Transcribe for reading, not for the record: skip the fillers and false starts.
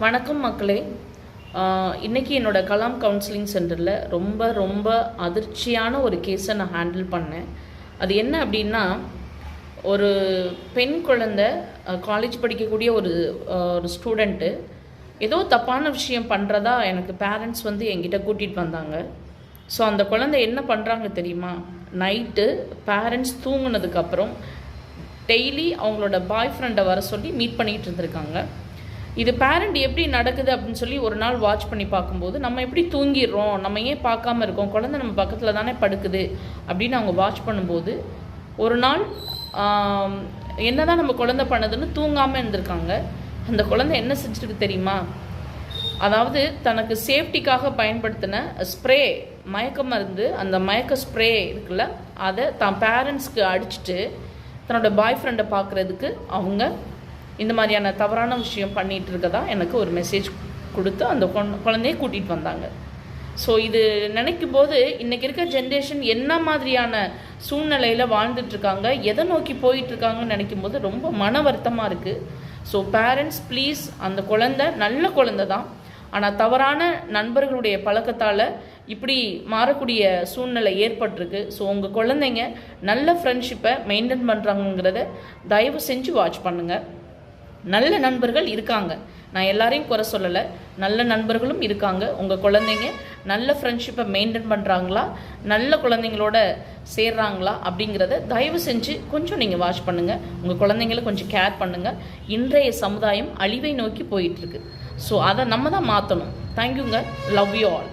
வணக்கம் மக்களே. இன்றைக்கி என்னோடய கலாம் கவுன்சிலிங் சென்டரில் ரொம்ப அதிர்ச்சியான ஒரு கேஸை நான் ஹேண்டில் பண்ணேன். அது என்ன அப்படின்னா, ஒரு பெண் குழந்தை காலேஜ் படிக்கக்கூடிய ஒரு ஸ்டூடெண்ட்டு ஏதோ தப்பான விஷயம் பண்ணுறதா எனக்கு பேரண்ட்ஸ் என்கிட்ட கூட்டிகிட்டு வந்தாங்க. ஸோ அந்த குழந்தை என்ன பண்ணுறாங்க தெரியுமா? நைட்டு பேரண்ட்ஸ் தூங்குனதுக்கப்புறம் டெய்லி அவங்களோட பாய் ஃப்ரெண்டை வர சொல்லி மீட் பண்ணிகிட்டு இருந்திருக்காங்க. இது பேரண்ட் எப்படி நடக்குது அப்படின்னு சொல்லி ஒரு நாள் வாட்ச் பண்ணி பார்க்கும்போது, நம்ம எப்படி தூங்கிடுறோம், நம்ம ஏன் பார்க்காம இருக்கோம், குழந்தை நம்ம பக்கத்தில் தானே படுக்குது அப்படின்னு அவங்க வாட்ச் பண்ணும்போது, ஒரு நாள் என்ன தான் நம்ம குழந்தை பண்ணுதுன்னு தூங்காமல் இருந்திருக்காங்க. அந்த குழந்தை என்ன செஞ்சுருக்கு தெரியுமா? அதாவது தனக்கு சேஃப்டிக்காக பயன்படுத்தின ஸ்ப்ரே, மயக்க மருந்து, அந்த மயக்க ஸ்ப்ரே இருக்குல்ல, அதை தான் பேரண்ட்ஸ்க்கு அடிச்சுட்டு தன்னோட பாய் ஃப்ரெண்டை பார்க்குறதுக்கு அவங்க இந்த மாதிரியான தவறான விஷயம் பண்ணிகிட்டு இருக்கதா எனக்கு ஒரு மெசேஜ் கொடுத்து அந்த குழந்தையை கூட்டிகிட்டு வந்தாங்க. ஸோ இது நினைக்கும் போது இன்றைக்கி இருக்க ஜென்ரேஷன் என்ன மாதிரியான சூழ்நிலையில் வாழ்ந்துட்டுருக்காங்க, எதை நோக்கி போயிட்டுருக்காங்கன்னு நினைக்கும் போது ரொம்ப மன வருத்தமாக இருக்குது. ஸோ பேரண்ட்ஸ் ப்ளீஸ், அந்த குழந்தை நல்ல குழந்தை தான், ஆனால் தவறான நண்பர்களுடைய பழக்கத்தால் இப்படி மாறக்கூடிய சூழ்நிலை ஏற்பட்டிருக்கு. ஸோ உங்கள் குழந்தைங்க நல்ல ஃப்ரெண்ட்ஷிப்பை மெயின்டைன் பண்ணுறாங்கிறத தயவு செஞ்சு வாட்ச் பண்ணுங்கள். நல்ல நண்பர்கள் இருக்காங்க, நான் எல்லாரையும் குறை சொல்லலை, நல்ல நண்பர்களும் இருக்காங்க. உங்கள் குழந்தைங்க நல்ல ஃப்ரெண்ட்ஷிப்பை மெயின்டைன் பண்ணுறாங்களா, நல்ல குழந்தைங்களோட சேர்றாங்களா அப்படிங்கிறத தயவு செஞ்சு கொஞ்சம் நீங்கள் வாட்ச் பண்ணுங்கள். உங்கள் குழந்தைங்கள கொஞ்சம் கேர் பண்ணுங்கள். இன்றைய சமுதாயம் அழிவை நோக்கி போயிட்டுருக்கு. ஸோ அதை நம்ம தான் மாற்றணும். தேங்க்யூங்க. Love you all.